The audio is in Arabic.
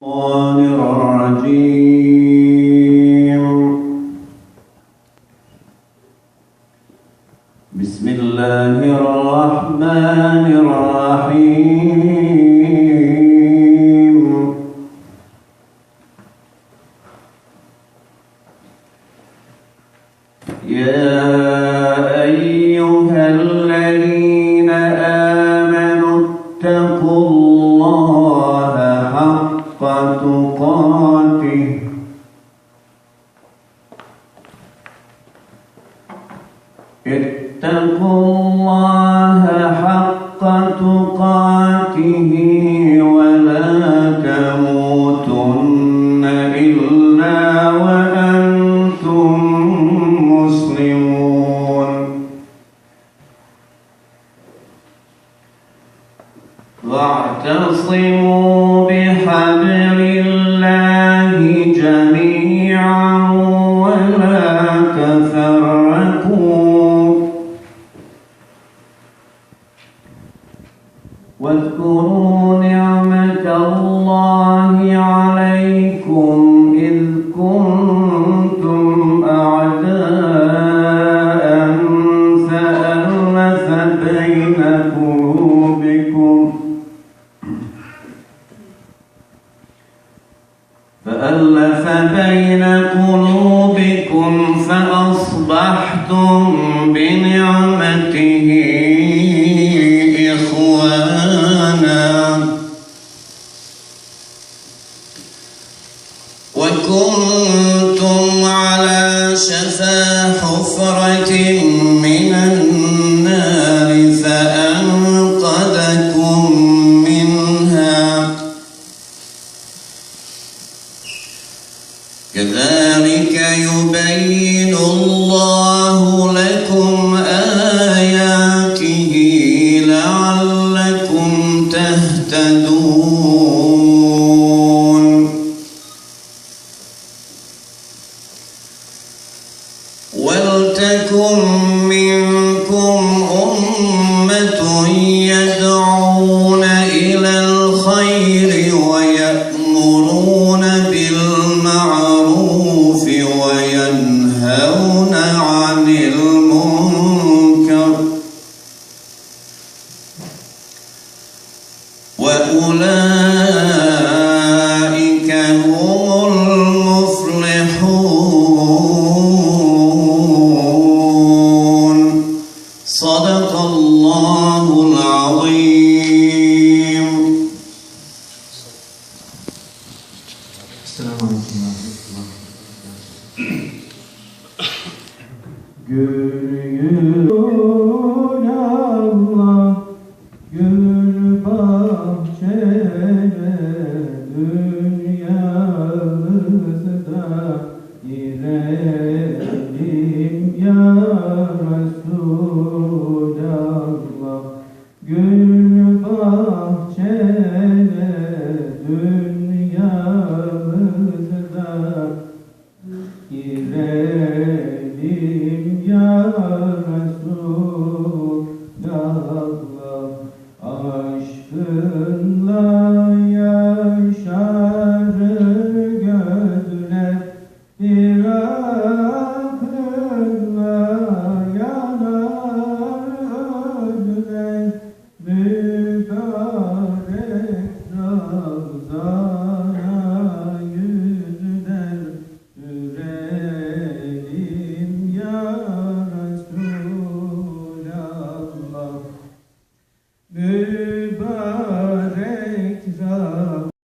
بسم الله الرحمن الرحيم. يا أيها الذين آمنوا اتقوا الله حق تقاته اتقوا الله حق تقاته ولا تموتن إلا وأنتم مسلمون. واعتصموا بحبل الله جميعا ولا تفرقوا واذكروا نعمة الله عليكم إذ كنتم أعداء فألف بين قلوبكم فأصبحتم بنعمته إخوانا وكنتم على شفا حفرة من النار فأنقذكم منها كذلك يبين الله لكم آياته لعلكم تهتدون. ولتكن منكم أمة يدعون إلى الخير ويأمرون بالمعروف وينهون عن المنكر وأولئك هم المفلحون. صدق الله العظيم. السلام عليكم ورحمة الله وبركاته. Gül Allah, gül bahçede, dünyamızda girelim ya Resulallah. Gül bahçede, dünyamızda girelim ya Resulallah. Aşkınla yaşar gözler, bir akınla yanar ödler. Mübarek Ravzana yüzler sürelim ya Resulallah.